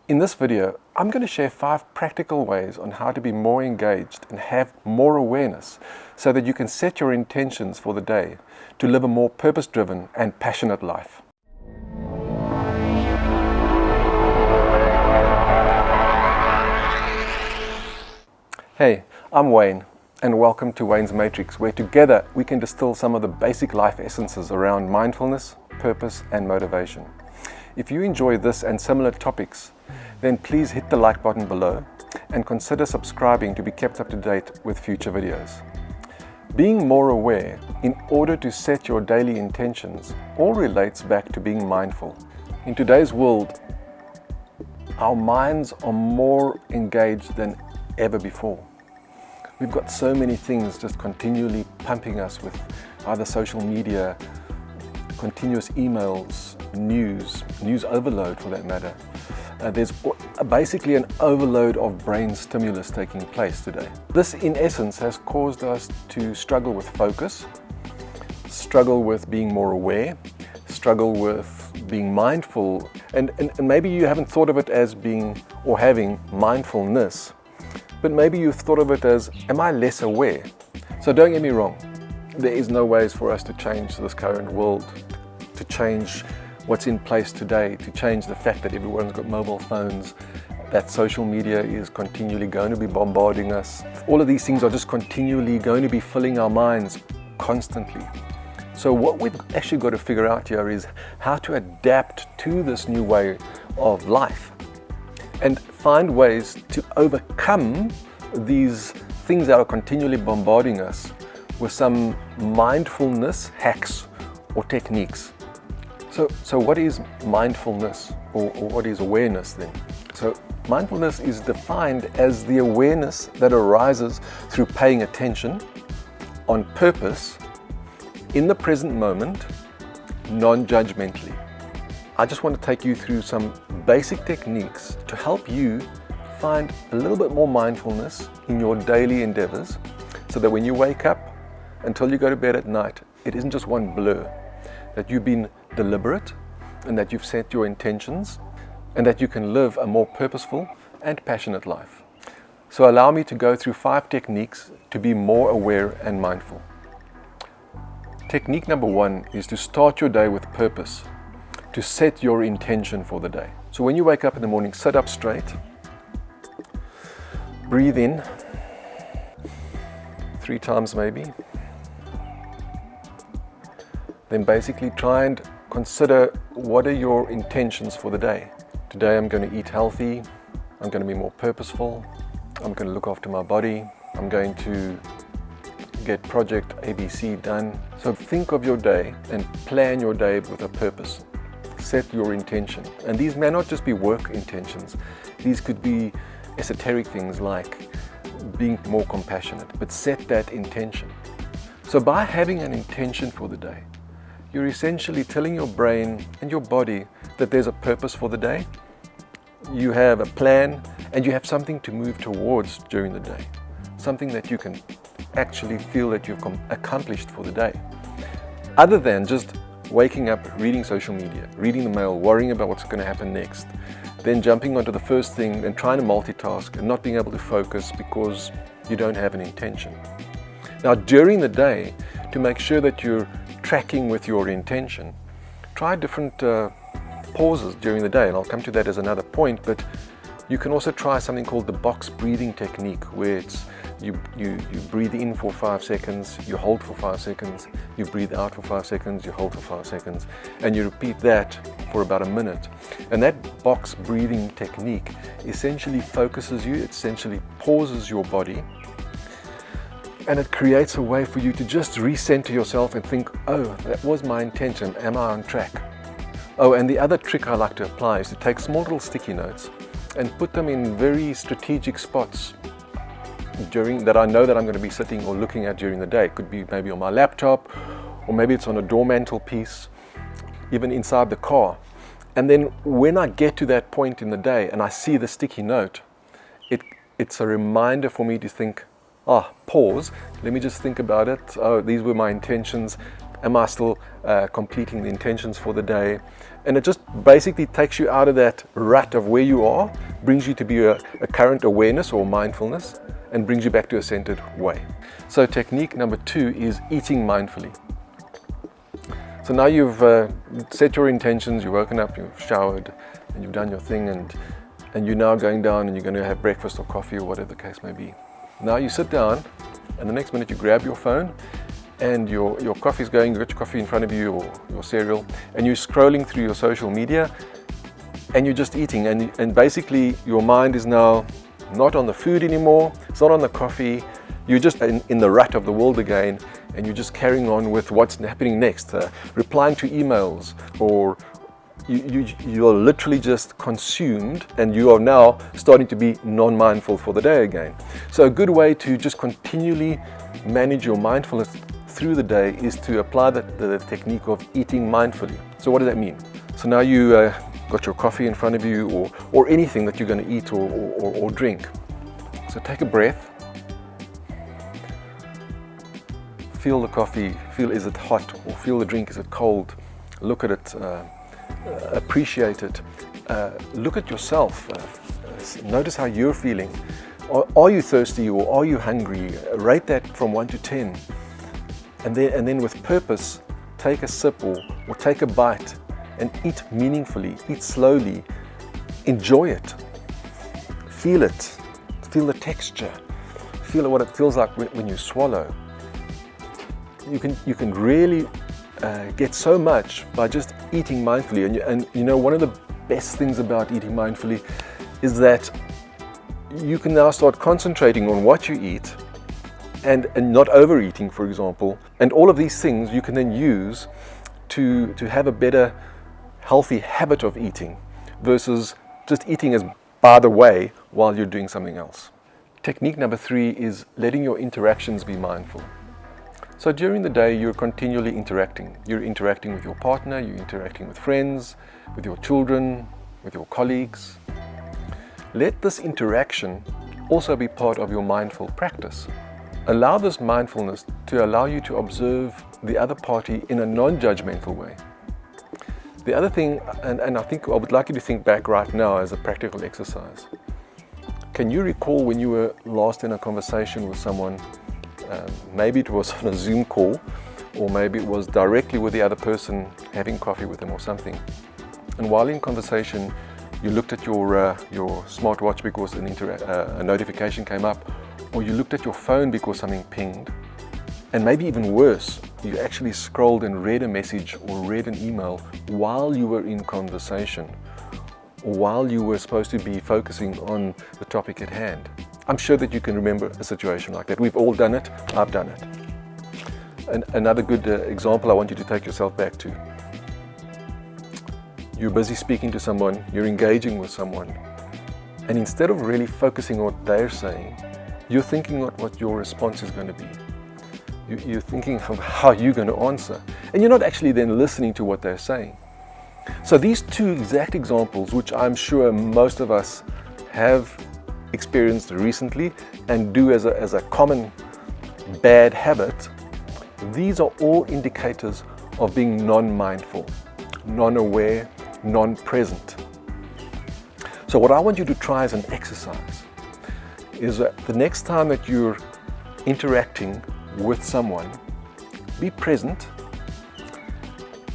In this video, I'm going to share 5 practical ways on how to be more engaged and have more awareness so that you can set your intentions for the day to live a more purpose-driven and passionate life. Hey, I'm Wayne, and welcome to Wayne's Matrix, where together we can distill some of the basic life essences around mindfulness, purpose, and motivation. If you enjoy this and similar topics, then please hit the like button below and consider subscribing to be kept up to date with future videos. Being more aware in order to set your daily intentions all relates back to being mindful. In today's world, our minds are more engaged than ever before. We've got so many things just continually pumping us with either social media, continuous emails, news overload for that matter. There's basically an overload of brain stimulus taking place today. This in essence has caused us to struggle with focus, struggle with being more aware, struggle with being mindful, and maybe you haven't thought of it as being or having mindfulness, but maybe you've thought of it as, am I less aware? So don't get me wrong, there is no ways for us to change this current world, to change what's in place today, to change the fact that everyone's got mobile phones, that social media is continually going to be bombarding us. All of these things are just continually going to be filling our minds constantly. So what we've actually got to figure out here is how to adapt to this new way of life and find ways to overcome these things that are continually bombarding us with some mindfulness hacks or techniques. So what is mindfulness or what is awareness then? So mindfulness is defined as the awareness that arises through paying attention on purpose in the present moment, non-judgmentally. I just want to take you through some basic techniques to help you find a little bit more mindfulness in your daily endeavors so that when you wake up until you go to bed at night, it isn't just one blur, that you've been deliberate and that you've set your intentions and that you can live a more purposeful and passionate life. So allow me to go through 5 techniques to be more aware and mindful. Technique number 1 is to start your day with purpose, to set your intention for the day. So when you wake up in the morning, sit up straight, breathe in 3 times maybe, then basically try and consider what are your intentions for the day. Today I'm going to eat healthy, I'm going to be more purposeful, I'm going to look after my body, I'm going to get project ABC done. So think of your day and plan your day with a purpose. Set your intention. And these may not just be work intentions, these could be esoteric things like being more compassionate, but set that intention. So by having an intention for the day, you're essentially telling your brain and your body that there's a purpose for the day. You have a plan and you have something to move towards during the day. Something that you can actually feel that you've accomplished for the day. Other than just waking up, reading social media, reading the mail, worrying about what's going to happen next, then jumping onto the first thing and trying to multitask and not being able to focus because you don't have an intention. Now during the day, to make sure that you're tracking with your intention, try different pauses during the day, and I'll come to that as another point, but you can also try something called the box breathing technique, where it's you breathe in for 5 seconds, you hold for 5 seconds, you breathe out for 5 seconds, you hold for 5 seconds, and you repeat that for about a minute. And that box breathing technique essentially focuses you, it essentially pauses your body, and it creates a way for you to just recenter yourself and think, oh, that was my intention, am I on track? Oh, and the other trick I like to apply is to take small little sticky notes and put them in very strategic spots that I know that I'm going to be sitting or looking at during the day. It could be maybe on my laptop, or maybe it's on a door mantle piece, even inside the car. And then when I get to that point in the day and I see the sticky note, it's a reminder for me to think, pause, let me just think about it. Oh, these were my intentions. Am I still completing the intentions for the day? And it just basically takes you out of that rut of where you are, brings you to be a current awareness or mindfulness, and brings you back to a centered way. So technique number 2 is eating mindfully. So now you've set your intentions, you've woken up, you've showered, and you've done your thing, and you're now going down and you're going to have breakfast or coffee or whatever the case may be. Now you sit down, and the next minute you grab your phone, and your coffee's going, you've got your coffee in front of you or your cereal, and you're scrolling through your social media, and you're just eating, and basically your mind is now not on the food anymore, it's not on the coffee, you're just in the rut of the world again, and you're just carrying on with what's happening next, replying to emails, or you are literally just consumed, and you are now starting to be non-mindful for the day again. So a good way to just continually manage your mindfulness through the day is to apply the technique of eating mindfully. So what does that mean? So now you got your coffee in front of you, or anything that you're going to eat or drink. So take a breath. Feel the coffee, feel is it hot, or feel the drink, is it cold? Look at it, appreciate it. Look at yourself, notice how you're feeling. Are you thirsty or are you hungry? Rate that from 1 to 10. And then with purpose, take a sip or take a bite and eat meaningfully, eat slowly, enjoy it, feel the texture, feel what it feels like when you swallow. You can really get so much by just eating mindfully. And you know, one of the best things about eating mindfully is that you can now start concentrating on what you eat and not overeating, for example. And all of these things you can then use to have a better, healthy habit of eating versus just eating as by the way while you're doing something else. Technique number 3 is letting your interactions be mindful. So during the day, you're continually interacting. You're interacting with your partner, you're interacting with friends, with your children, with your colleagues. Let this interaction also be part of your mindful practice. Allow this mindfulness to allow you to observe the other party in a non-judgmental way. The other thing, and I think I would like you to think back right now as a practical exercise. Can you recall when you were last in a conversation with someone? Maybe it was on a Zoom call, or maybe it was directly with the other person, having coffee with them or something. And while in conversation, you looked at your smartwatch because a notification came up, or you looked at your phone because something pinged. And maybe even worse, you actually scrolled and read a message or read an email while you were in conversation, or while you were supposed to be focusing on the topic at hand. I'm sure that you can remember a situation like that. We've all done it. I've done it. And another good example I want you to take yourself back to. You're busy speaking to someone, you're engaging with someone, and instead of really focusing on what they're saying, you're thinking what your response is going to be. You're thinking of how you're going to answer, and you're not actually then listening to what they're saying. So these 2 exact examples, which I'm sure most of us have experienced recently and do as a common bad habit, these are all indicators of being non-mindful, non-aware, non-present. So what I want you to try as an exercise is that the next time that you're interacting with someone, be present,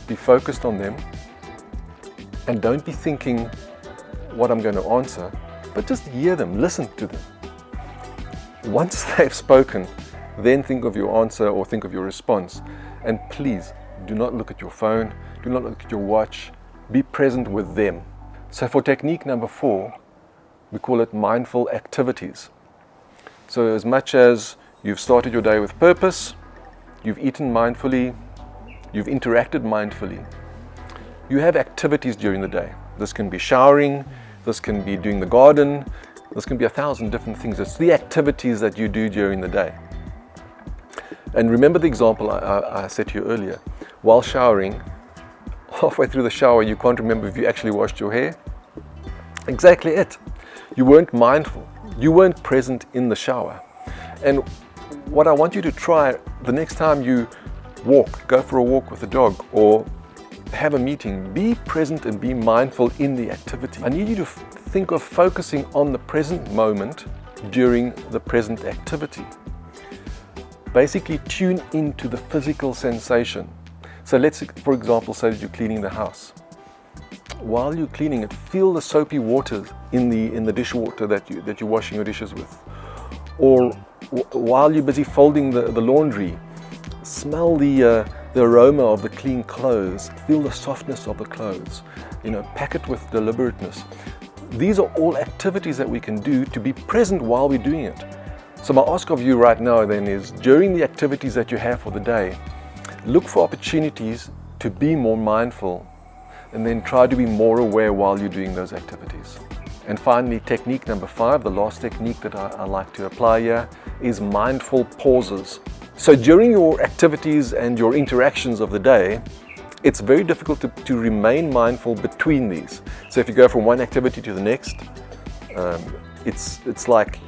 be focused on them, and don't be thinking what I'm going to answer, but just hear them, listen to them. Once they've spoken, then think of your answer or think of your response. And please, do not look at your phone, do not look at your watch, be present with them. So for technique number 4, we call it mindful activities. So as much as you've started your day with purpose, you've eaten mindfully, you've interacted mindfully, you have activities during the day. This can be showering, this can be doing the garden, this can be 1,000 different things. It's the activities that you do during the day. And remember the example I said to you earlier. While showering, halfway through the shower, you can't remember if you actually washed your hair. Exactly it. You weren't mindful. You weren't present in the shower. And what I want you to try the next time you walk, go for a walk with the dog, or have a meeting. Be present and be mindful in the activity. I need you to think of focusing on the present moment during the present activity. Basically tune into the physical sensation. So let's, for example, say that you're cleaning the house. While you're cleaning it, feel the soapy water in the dishwater that you're washing your dishes with. Or while you're busy folding the laundry, smell the aroma of the clean clothes, feel the softness of the clothes, pack it with deliberateness. These are all activities that we can do to be present while we're doing it. So my ask of you right now then is, during the activities that you have for the day, look for opportunities to be more mindful, and then try to be more aware while you're doing those activities. And finally, technique number 5, the last technique that I like to apply here, is mindful pauses. So during your activities and your interactions of the day, it's very difficult to remain mindful between these. So if you go from one activity to the next, it's like,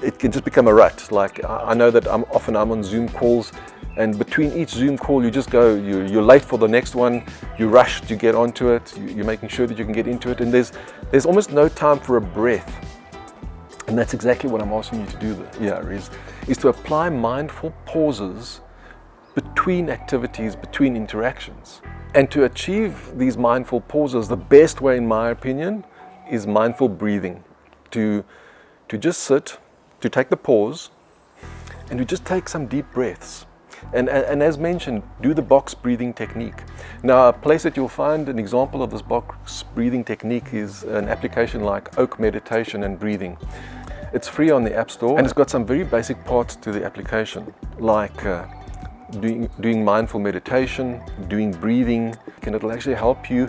it can just become a rut. Like I know that I'm on Zoom calls, and between each Zoom call you just go, you're late for the next one, you rush to get onto it, you're making sure that you can get into it, and there's almost no time for a breath. And that's exactly what I'm asking you to do here, is to apply mindful pauses between activities, between interactions. And to achieve these mindful pauses, the best way, in my opinion, is mindful breathing. To just sit, to take the pause, and to just take some deep breaths. And as mentioned, do the box breathing technique. Now, a place that you'll find an example of this box breathing technique is an application like Oak Meditation and Breathing. It's free on the App Store, and it's got some very basic parts to the application, like doing mindful meditation, doing breathing, and it'll actually help you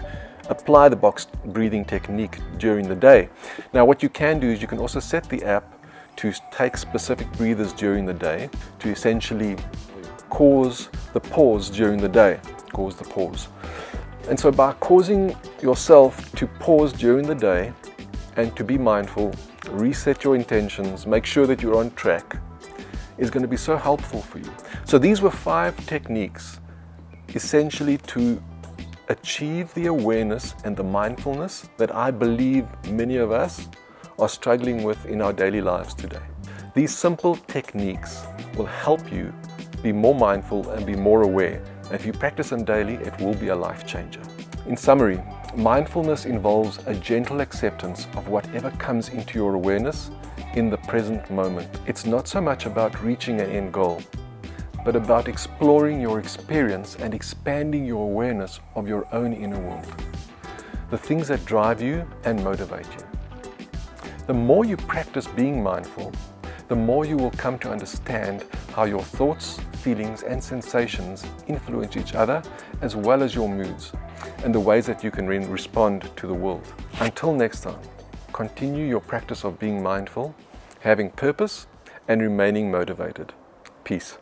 apply the box breathing technique during the day. Now, what you can do is you can also set the app to take specific breathers during the day to essentially cause the pause during the day, cause the pause. And so by causing yourself to pause during the day and to be mindful, reset your intentions, make sure that you're on track, is going to be so helpful for you. So these were 5 techniques essentially to achieve the awareness and the mindfulness that I believe many of us are struggling with in our daily lives today. These simple techniques will help you be more mindful and be more aware. And if you practice them daily, it will be a life changer. In summary, mindfulness involves a gentle acceptance of whatever comes into your awareness in the present moment. It's not so much about reaching an end goal, but about exploring your experience and expanding your awareness of your own inner world, the things that drive you and motivate you. The more you practice being mindful, the more you will come to understand how your thoughts, feelings, and sensations influence each other, as well as your moods, and the ways that you can respond to the world. Until next time, continue your practice of being mindful, having purpose, and remaining motivated. Peace.